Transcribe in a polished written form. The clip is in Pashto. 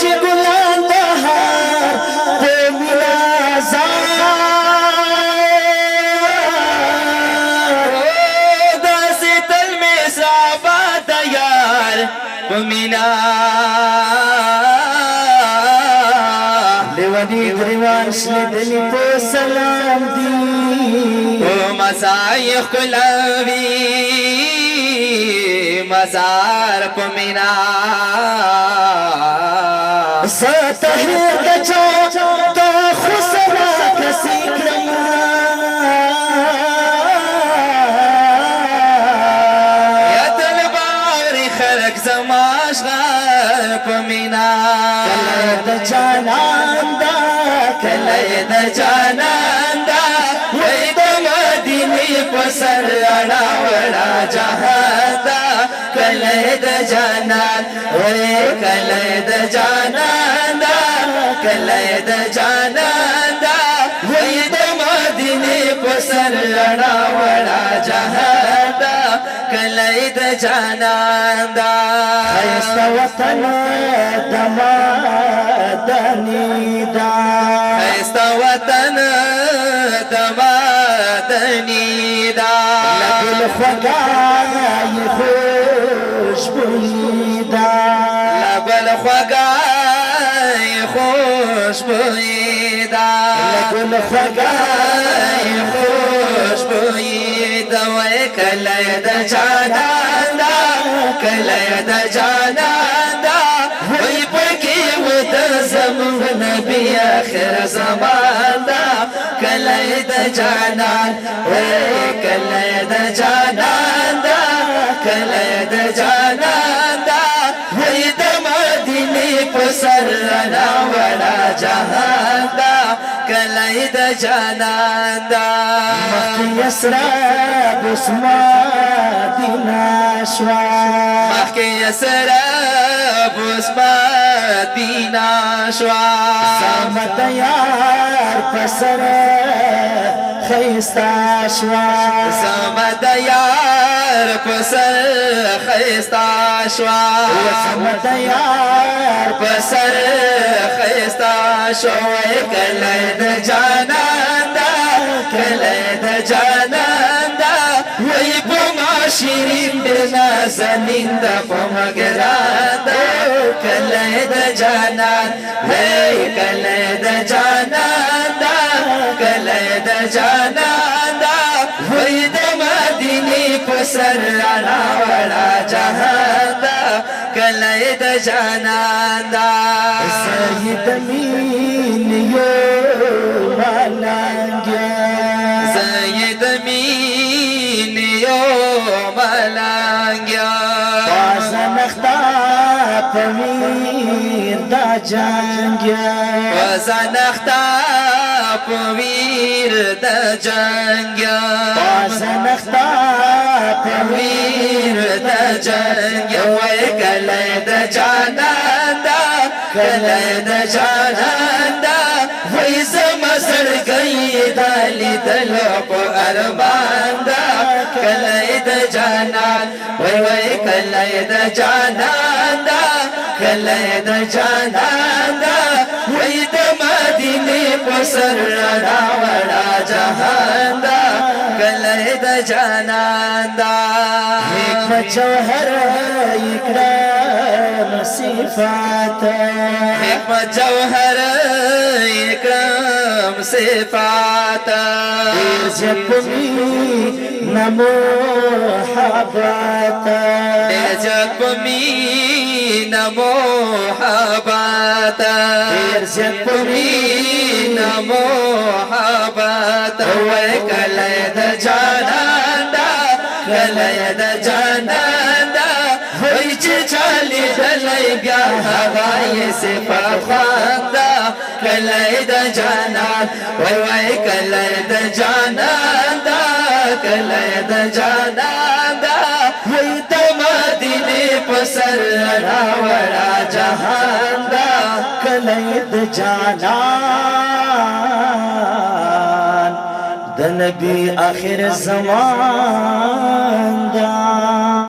چې ګلان بهار په مینا زار داسې تل مې صحابه د یار په مینا لیونی گریوان شلیدلی په سلام دی په مزای ښکلاوي مزار په مینا ستحیر د چا د خسرا کسی کړم یا دلباري خلک زما اشغال په مینا کله د جانان دا کله د جانان دا وای د مدینې په سر اړه وړه جهان دا کله د جانان وای کله د جانان دا کله د جانان دا وای د مدینې په سر اړه وړه جهان دا کله د جانان دا خیست وطن دمادنی دا خیست وطن دمادنی دا لگل خوگای خوشبوئی دا لگل خوگای خوشبوئی دا لگل خوگای خوشبوئی دا وی کلی دا جانان دا کلی دا جانان دا وی پکی و دا زمان نبی آخر زمان دا کلی دا جانان وی کلی دا جانان دا کلی دا جانان دا وی دا مدینی پسر رنا وڑا جہان دا کلی دا جانان دا مخی اسراب اسما دینا شوا مخی اسراب اسما دینا شوا زامت یار پسر خیستا شوا زامت یار پسر خیستا شوا زامت یار پسر خیستا شوا کلی دا جانان دا کلی دا جانان دا وی پما شیرین دینا زمین دا پما گران دا کلی دا جانان وی کلی دا جانان دا کلی دا جانان دا وی دا مدینی پسر رانا وڑا جہان دا کلی دا جانان دا سید مین یو ملنگیا سید مین یو ملنگیا وزنختا پمیر دا جنگیا وزنختا پویر دا جنگیا وزنختا پویر دا جنگیا وی کلی دا جانان دا کلی دا جانان دا وی زمزر گئی دالی دلو پو ارمان دا کلی دا جانان وی کلی دا جانان دا کلی دا جانان دا وی دا مدینی پسر رنا وڑا جہان دا کلی دا جانان دا حکمت جوہر اکرام صفات حکمت جوہر اکرام صفات دیر جپمی نمو حبات جپمی نمو حبات جپمی نمو حبات وی کلی دا جانان دا کلی دا جانان دا وی چی چالی دلی بیا هوائی صفات خواند کلی دا جانان وی کلی دا جانان دا کلی دا جانان دا وی دا مدینی پسر راوڑا جہان دا کلید جانان د نبی آخر زمان دا